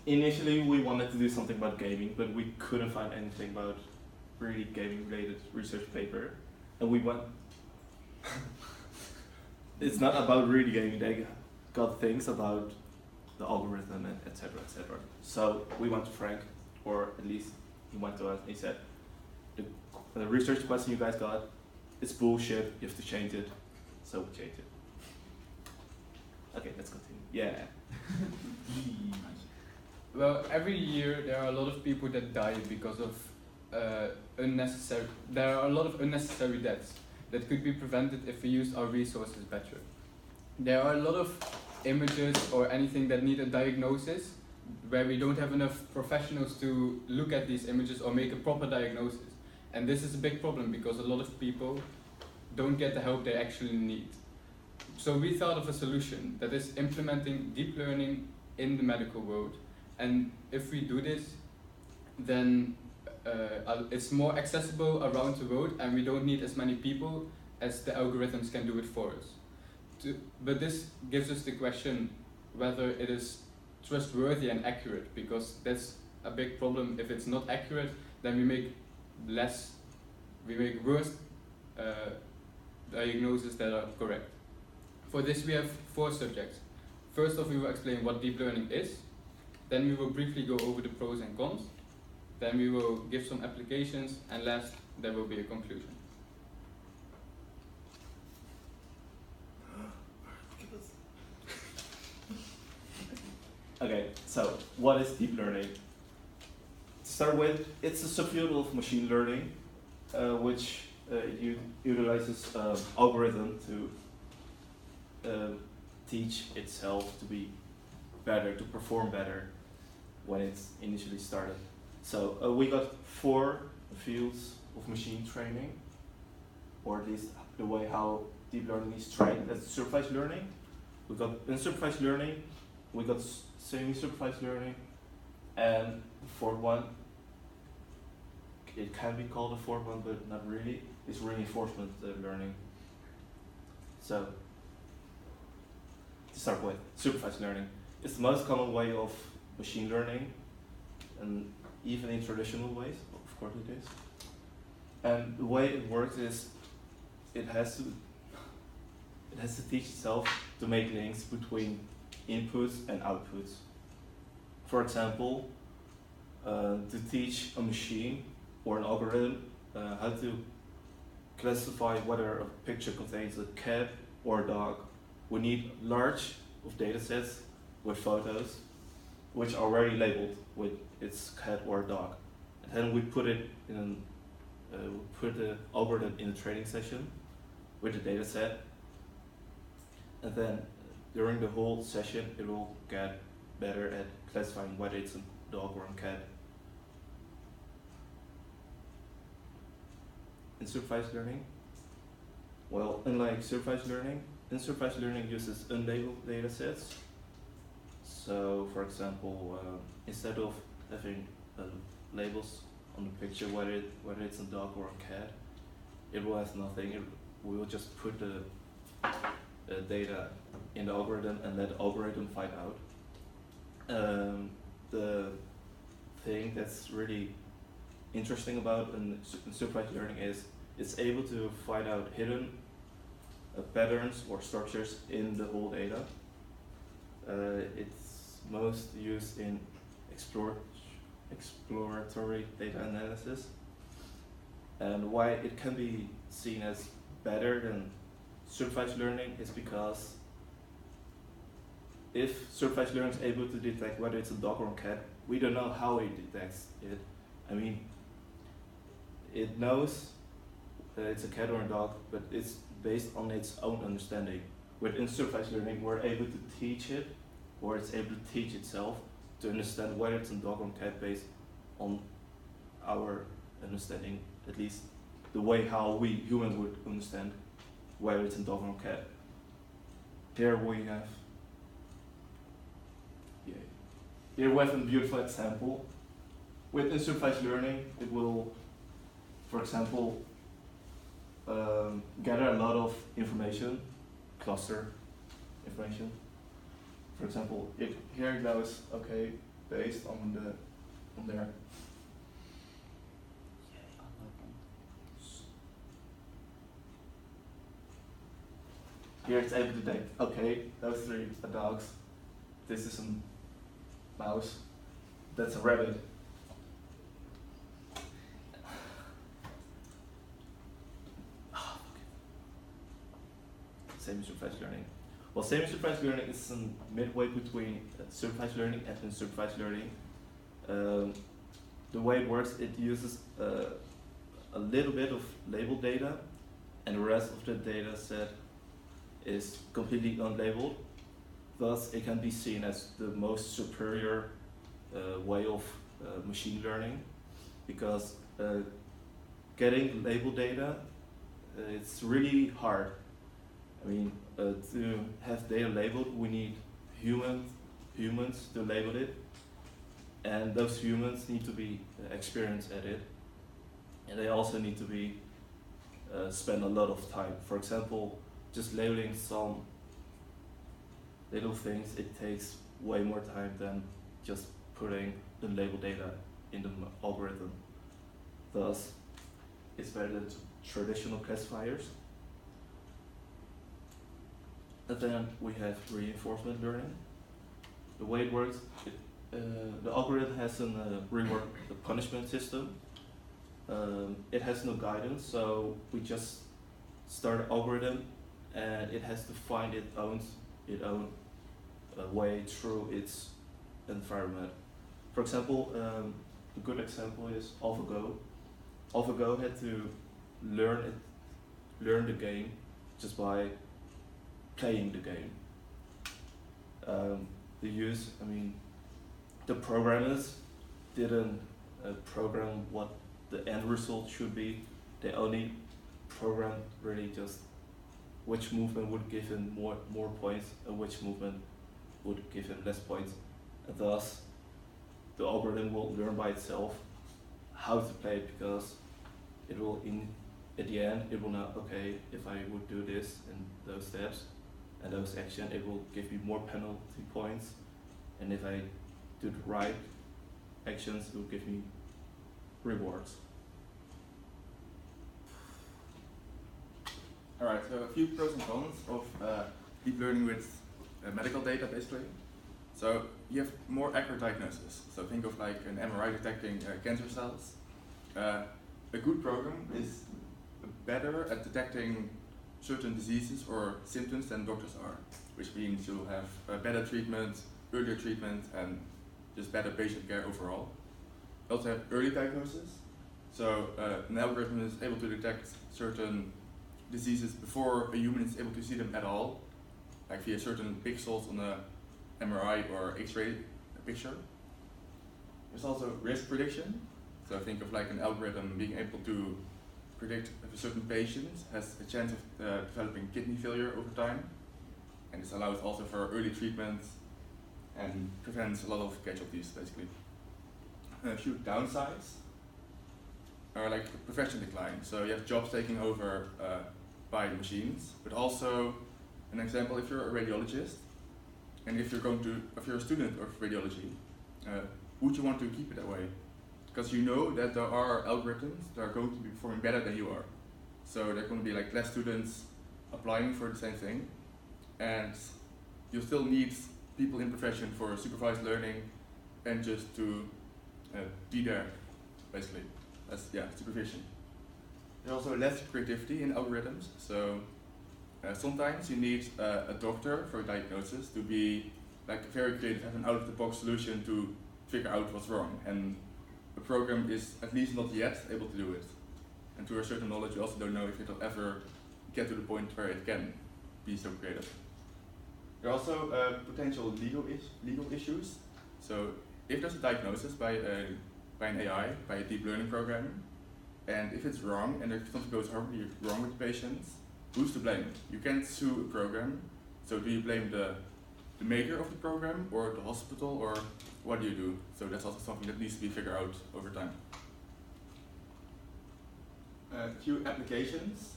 initially we wanted to do something about gaming, but we couldn't find anything about really gaming related research paper, and we went. It's not about really gaming. They got things about the algorithm and etc. etc. So we went to Frank, or at least he went to us and he said, the research question you guys got, it's bullshit. You have to change it. So we changed it. Okay, let's continue. Yeah. Well, every year there are a lot of people that die because of unnecessary. There are a lot of unnecessary deaths that could be prevented if we used our resources better. There are a lot of images or anything that need a diagnosis where we don't have enough professionals to look at these images or make a proper diagnosis. And this is a big problem because a lot of people don't get the help they actually need. So we thought of a solution that is implementing deep learning in the medical world. And if we do this, then it's more accessible around the world and we don't need as many people as the algorithms can do it for us. But this gives us the question whether it is trustworthy and accurate, because that's a big problem. If it's not accurate, then we make worse diagnoses that are correct. For this we have 4 subjects. First off, we will explain what deep learning is. Then we will briefly go over the pros and cons. Then we will give some applications, and last there will be a conclusion. Okay, so what is deep learning? To start with, it's a subfield of machine learning, which utilizes algorithm to teach itself to be better, to perform better when it's initially started. So we got 4 fields of machine training, or at least the way how deep learning is trained. That's supervised learning. We got unsupervised learning, we got semi-supervised learning, and the 4th one, it can be called a 4th one, but not really. It's reinforcement learning. So, to start with, supervised learning. It's the most common way of machine learning, and even in traditional ways, of course it is. And the way it works is, it has to teach itself to make links between inputs and outputs. For example, to teach a machine or an algorithm how to classify whether a picture contains a cat or a dog, we need large of data sets with photos which are already labeled with its cat or a dog. And then we put it in put the algorithm in a training session with the data set, and then during the whole session it will get better at classifying whether it's a dog or a cat. In supervised learning, well, unlike supervised learning, unsupervised learning uses unlabeled data sets. So, for example, instead of having labels on the picture, whether it's a dog or a cat, it will have nothing. We will just put the data in the algorithm and let the algorithm find out. The thing that's really interesting about supervised learning is it's able to find out hidden patterns or structures in the whole data. It's most used in exploratory data analysis. And why it can be seen as better than supervised learning is because if supervised learning is able to detect whether it's a dog or a cat, we don't know how it detects it. I mean, it knows that it's a cat or a dog, but it's based on its own understanding. With unsupervised learning, we're able to teach it, or it's able to teach itself to understand whether it's a dog or a cat based on our understanding, at least the way how we humans would understand whether it's a dog or a cat. Here we have a beautiful example. With unsupervised learning, it will, for example, gather a lot of information, cluster information. For example, here it knows, okay, based on there. Here it's able to detect, okay, those three are dogs. This is a mouse. That's a rabbit. Semi-supervised learning. Well, semi-supervised learning is a midway between supervised learning and unsupervised learning. The way it works, it uses a little bit of labeled data, and the rest of the data set is completely unlabeled. Thus, it can be seen as the most superior way of machine learning, because getting labeled data, it's really hard. I mean, to have data labeled, we need humans to label it, and those humans need to be experienced at it, and they also need to be spend a lot of time. For example, just labeling some little things, it takes way more time than just putting unlabeled data in the algorithm. Thus, it's better than traditional classifiers. And then we have reinforcement learning. The way it works, the algorithm has a reward punishment system. It has no guidance, so we just start an algorithm, and it has to find its own way through its environment. For example, a good example is AlphaGo. AlphaGo had to learn the game just by playing the game. The programmers didn't program what the end result should be. They only programmed really just which movement would give him more points and which movement would give him less points. And thus, the algorithm will learn by itself how to play, because it will at the end it will know, okay, if I would do this and those steps and those actions, it will give me more penalty points, and if I do the right actions, it will give me rewards. Alright, so a few pros and cons of deep learning with medical data, basically. So you have more accurate diagnosis. So think of like an MRI detecting cancer cells. A good program is better at detecting certain diseases or symptoms than doctors are, which means you'll have better treatment, earlier treatment, and just better patient care overall. You also have early diagnosis. So an algorithm is able to detect certain diseases before a human is able to see them at all, like via certain pixels on a MRI or X-ray picture. There's also risk prediction. So think of like an algorithm being able to predict if a certain patient has a chance of developing kidney failure over time. And this allows also for early treatment and prevents a lot of casualties, basically. A few downsides are like profession decline. So you have jobs taking over by machines, but also an example, if you're a radiologist, and if you're a student of radiology, would you want to keep it that way? Because you know that there are algorithms that are going to be performing better than you are. So there are going to be like less students applying for the same thing, and you still need people in profession for supervised learning and just to be there, basically, as supervision. There's also less creativity in algorithms, so sometimes you need a doctor for a diagnosis to be like very creative, have an out-of-the-box solution to figure out what's wrong, and a program is at least not yet able to do it. And to a certain knowledge, you also don't know if it'll ever get to the point where it can be so creative. There are also potential legal issues. So if there's a diagnosis by an AI, by a deep learning program, and if it's wrong and if something goes horribly wrong with the patients, who's to blame? You can't sue a program, so do you blame the maker of the program or the hospital, or what do you do? So that's also something that needs to be figured out over time. A few applications.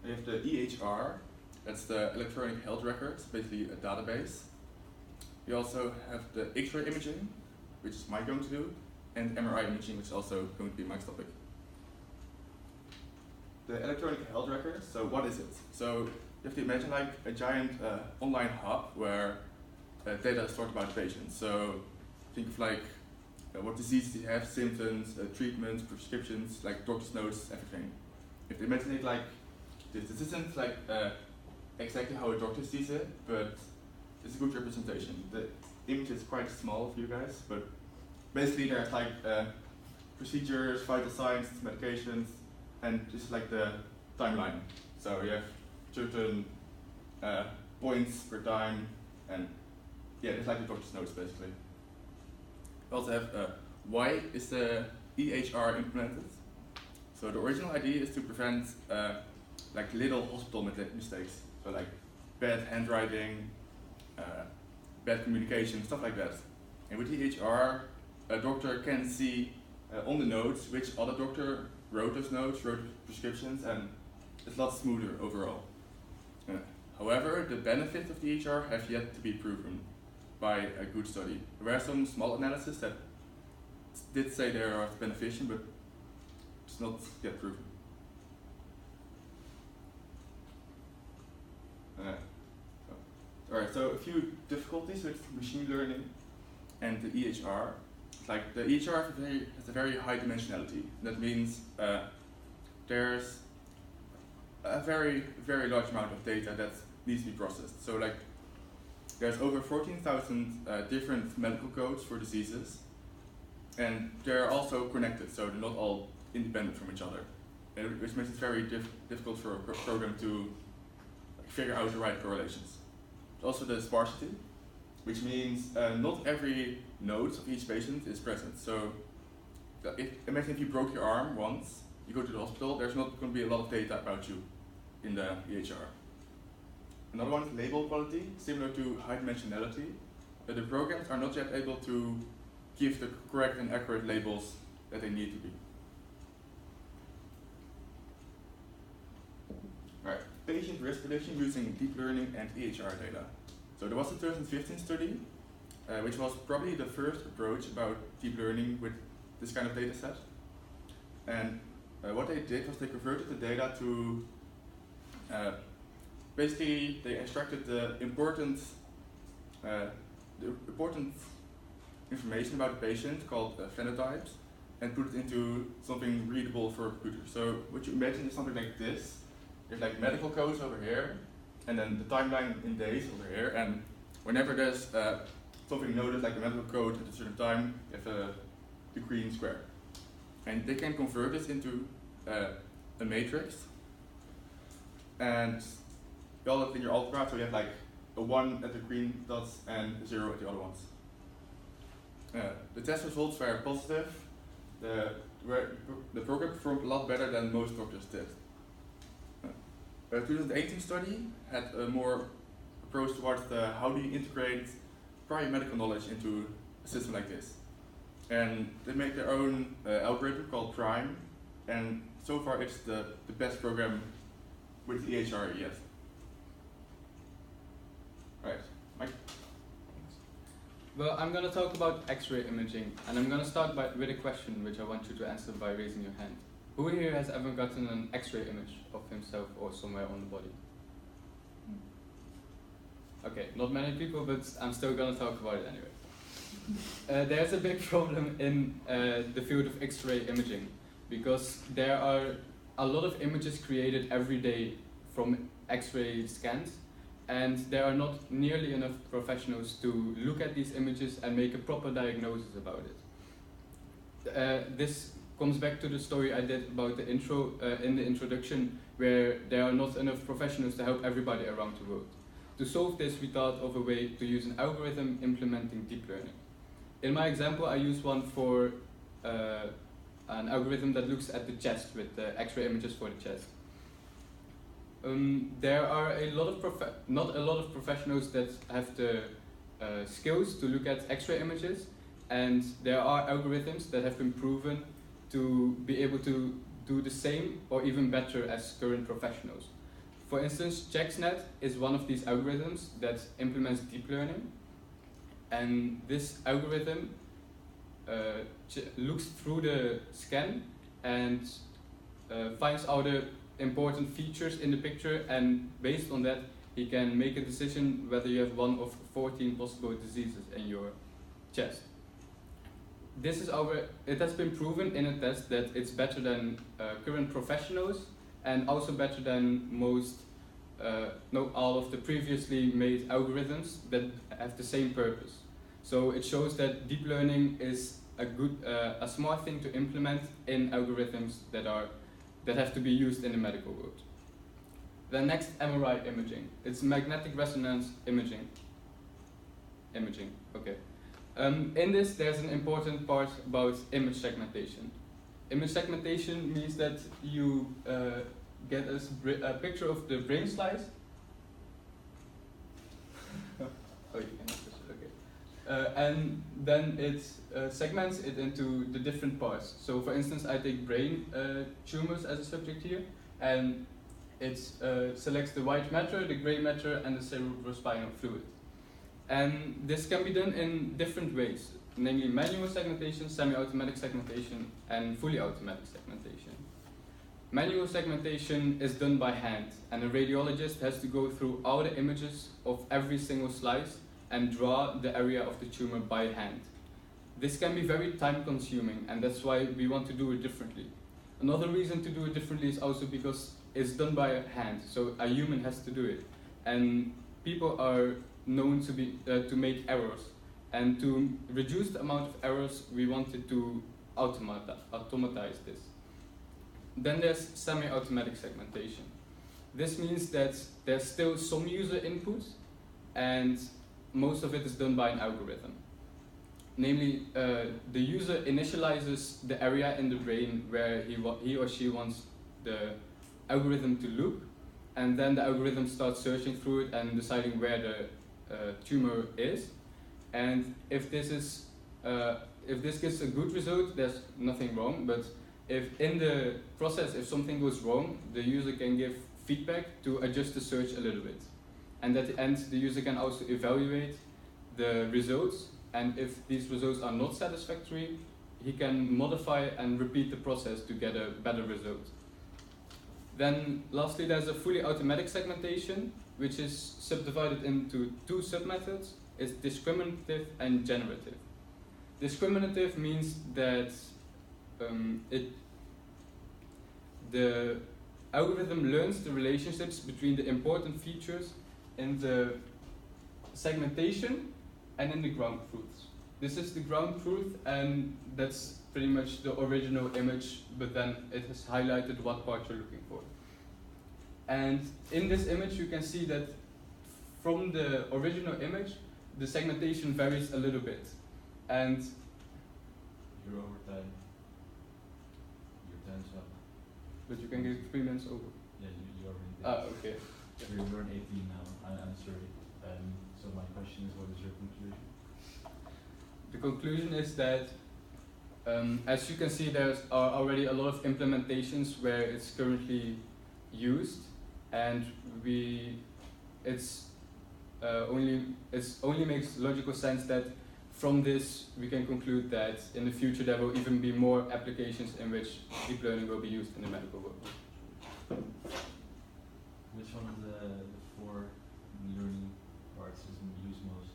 We have the EHR, that's the electronic health records, basically a database. We also have the X-ray imaging, which is Mike going to do, and MRI imaging, which is also going to be Mike's topic. The electronic health record, so what is it? So you have to imagine like a giant online hub where data is stored about the patient. So think of like what diseases you have, symptoms, treatments, prescriptions, like doctor's notes, everything. If you imagine it like this isn't like exactly how a doctor sees it, but it's a good representation. The image is quite small for you guys, but basically there's like procedures, vital signs, medications, and just like the timeline. So you have certain points per time, and yeah, it's like the doctor's notes basically. We also have why is the EHR implemented? So the original idea is to prevent like little hospital mistakes, so like bad handwriting, bad communication, stuff like that. And with EHR, a doctor can see on the notes which other doctor wrote those notes, wrote prescriptions, and it's a lot smoother overall. However, the benefits of the EHR have yet to be proven by a good study. There were some small analyses that did say they are beneficial, but it's not yet proven. Alright, so a few difficulties with machine learning and the EHR. Like the EHR has a very high dimensionality. That means there's a very large amount of data that needs to be processed. So like there's over 14,000 different medical codes for diseases, and they're also connected, so they're not all independent from each other, which makes it very difficult for a program to figure out the right correlations. Also the sparsity, which means not every node of each patient is present. So imagine if you broke your arm once, you go to the hospital, there's not going to be a lot of data about you in the EHR. Another one is label quality, similar to high dimensionality. But the programs are not yet able to give the correct and accurate labels that they need to be. Right, patient risk prediction using deep learning and EHR data. So there was a 2015 study, which was probably the first approach about deep learning with this kind of data set. And what they did was they converted the data to basically they extracted the important information about the patient called phenotypes and put it into something readable for a computer. So what you imagine is something like this. There's like medical codes over here, and then the timeline in days over here, and whenever there's something noted like a medical code at a certain time, you have the green square. And they can convert this into a matrix, and you all have in your alt graph, so you have like a 1 at the green dots and a 0 at the other ones. The test results were positive. The program performed a lot better than most doctors did. The 2018 study had a more approach towards how do you integrate prior medical knowledge into a system like this. And they make their own algorithm called Prime, and so far it's the best program with the EHR yet. Right, Mike? Well, I'm going to talk about X-ray imaging, and I'm going to start with a question which I want you to answer by raising your hand. Who here has ever gotten an X-ray image of himself or somewhere on the body? Okay, not many people, but I'm still going to talk about it anyway. There's a big problem in the field of X-ray imaging, because there are a lot of images created every day from X-ray scans, and there are not nearly enough professionals to look at these images and make a proper diagnosis about it. This comes back to the story I did about the intro in the introduction, where there are not enough professionals to help everybody around the world. To solve this, we thought of a way to use an algorithm implementing deep learning. In my example, I use one for an algorithm that looks at the chest with the X-ray images for the chest. There are not a lot of professionals that have the skills to look at X-ray images, and there are algorithms that have been proven to be able to do the same or even better as current professionals. For instance, JaxNet is one of these algorithms that implements deep learning, and this algorithm looks through the scan and finds out the important features in the picture, and based on that he can make a decision whether you have one of 14 possible diseases in your chest. It has been proven in a test that it's better than current professionals, and also better than all of the previously made algorithms that have the same purpose. So it shows that deep learning is a smart thing to implement in algorithms that have to be used in the medical world. The next, MRI imaging. It's magnetic resonance imaging. Okay. In this, there's an important part about image segmentation. Image segmentation means that you get a picture of the brain slice. Oh, you can push it, okay. And then it segments it into the different parts. So for instance, I take brain tumors as a subject here, and it selects the white matter, the grey matter, and the cerebrospinal fluid. And this can be done in different ways, namely manual segmentation, semi-automatic segmentation, and fully automatic segmentation. Manual segmentation is done by hand, and a radiologist has to go through all the images of every single slice and draw the area of the tumor by hand. This can be very time consuming, and that's why we want to do it differently. Another reason to do it differently is also because it's done by hand, so a human has to do it. And people are known to make errors, and to reduce the amount of errors, we wanted to automatize this. Then there's semi-automatic segmentation. This means that there's still some user input, and most of it is done by an algorithm. Namely, the user initializes the area in the brain where he or she wants the algorithm to look, and then the algorithm starts searching through it and deciding where the tumor is. And if this gives a good result, there's nothing wrong. But if in the process, if something goes wrong, the user can give feedback to adjust the search a little bit. And at the end, the user can also evaluate the results. And if these results are not satisfactory, he can modify and repeat the process to get a better result. Then lastly, there's a fully automatic segmentation, which is subdivided into two submethods. It's discriminative and generative. Discriminative means that the algorithm learns the relationships between the important features in the segmentation and in the ground truths. This is the ground truth, and that's pretty much the original image, but then it has highlighted what part you're looking for. And in this image you can see that from the original image, the segmentation varies a little bit. And you're over time. Your time's up. But you can get 3 minutes over. Yeah, you already did. Ah, okay. So you're on 18 now. I'm sorry. So my question is, what is your conclusion? The conclusion is that, as you can see, there are already a lot of implementations where it's currently used, and it only makes logical sense that from this we can conclude that in the future there will even be more applications in which deep learning will be used in the medical world. Which one of the 4 learning parts is used most?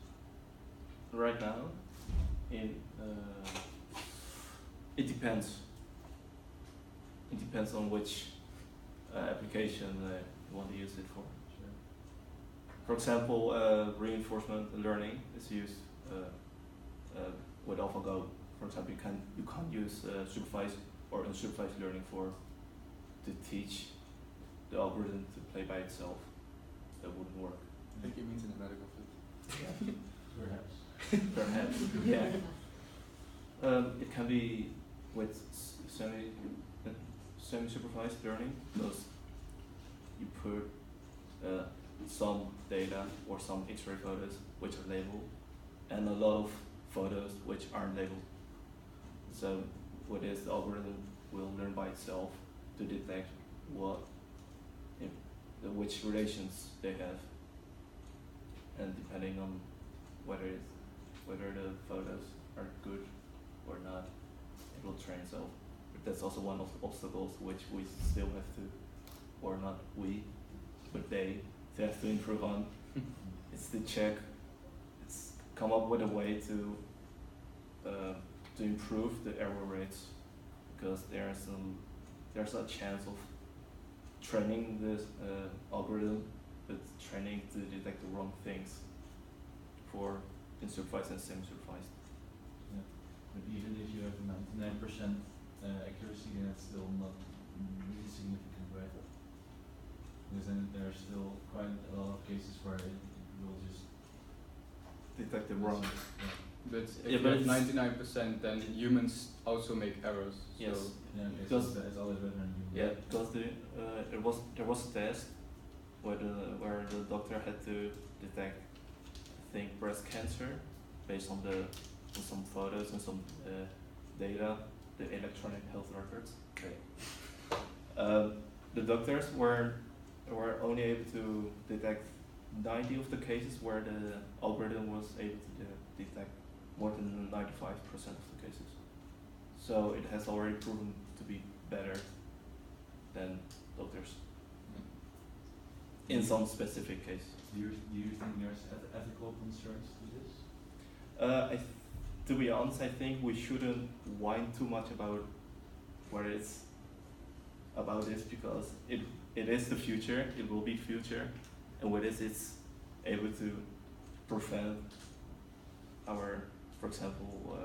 Right now, it depends. It depends on which application you want to use it for. Sure. For example, reinforcement learning is used with AlphaGo. For example, you can't use supervised or unsupervised learning to teach the algorithm to play by itself. That wouldn't work. I think he means in the medical field. Perhaps. Perhaps, yeah. It can be with semi-supervised learning, because you put some data or some X-ray photos which are labeled, and a lot of photos which aren't labeled. So with this, the algorithm will learn by itself to detect which relations they have, and depending on whether the photos are good or not, train itself. But that's also one of the obstacles which we still have to, or not we, but they have to improve on. It's to check, it's come up with a way to improve the error rates, because there's a chance of training this algorithm, but training to detect the wrong things for unsupervised and semi-supervised. Yeah. But even if you have 99% accuracy, then it's still not really significant, right? Because then there are still quite a lot of cases where it will just Detect the wrong. Yeah. But if Yeah, you but have it's- 99%, then humans also make errors. Yes. So Yeah, okay, Because- so it's always better than you. Yeah, because there was a test where the doctor had to detect, I think, breast cancer based on some photos and some data, the electronic health records. Okay. The doctors were only able to detect 90 of the cases where the algorithm was able to detect more than 95% of the cases. So it has already proven to be better than doctors in some specific case. Do you think there's ethical concerns to this? To be honest, I think we shouldn't whine too much about what it's about this, because it is the future, it will be future, and with this it's able to prevent our, for example,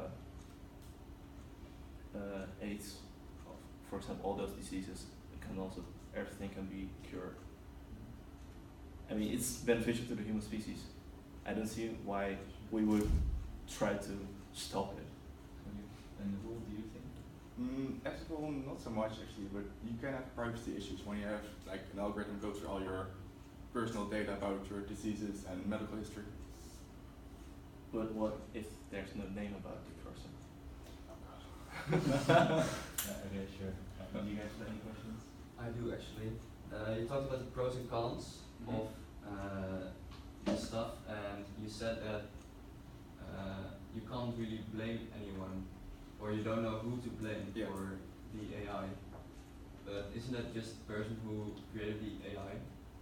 AIDS, for example, all those diseases. It can also, everything can be cured. I mean, it's beneficial to the human species. I don't see why we would try to stop it. And who do you think? Ethical, not so much actually, but you can have privacy issues when you have like an algorithm go through all your personal data about your diseases and medical history. But what if there's no name about the person? Okay, sure. Do you guys have any questions? I do actually. You talked about the pros and cons of this stuff, and you said that you can't really blame anyone, or you don't know who to blame for the AI. But isn't that just the person who created the AI,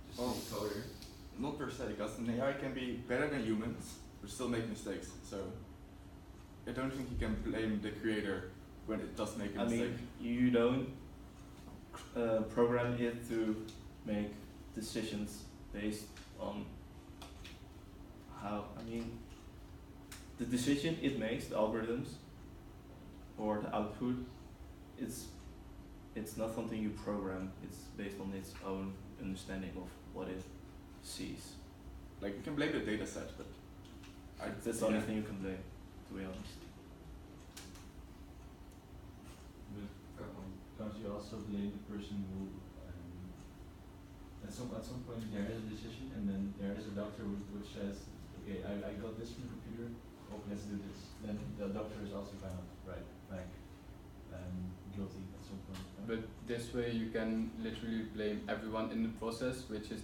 just the coder? Not per se, because an AI can be better than humans, but still make mistakes. So I don't think you can blame the creator when it does make a mistake. I mean, you don't program it to make decisions based on how, I mean, the decision it makes, the algorithms, or the output, it's not something you program, it's based on its own understanding of what it sees. Like you can blame the data set, but That's the only thing you can blame, to be honest. But can't you also blame the person who at some point there is a decision, and then there is a doctor which says, okay, I got this from the computer, okay, let's do this. Then the doctor is also kind of guilty at some point. Right? But this way you can literally blame everyone in the process, which is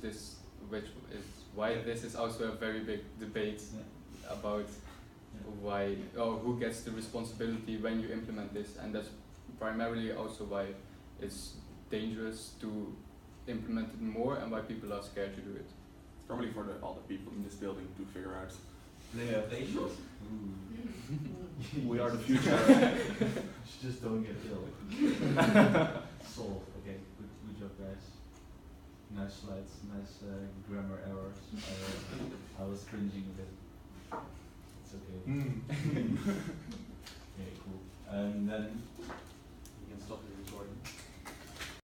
why this is also a very big debate about why or who gets the responsibility when you implement this, and that's primarily also why it's dangerous to implement it more and why people are scared to do it. It's probably for all the people in this building to figure out. Blame patients. We are the future. Just don't get killed. Solved. Okay, good job, guys. Nice slides, nice grammar errors. I was cringing a bit. It's okay.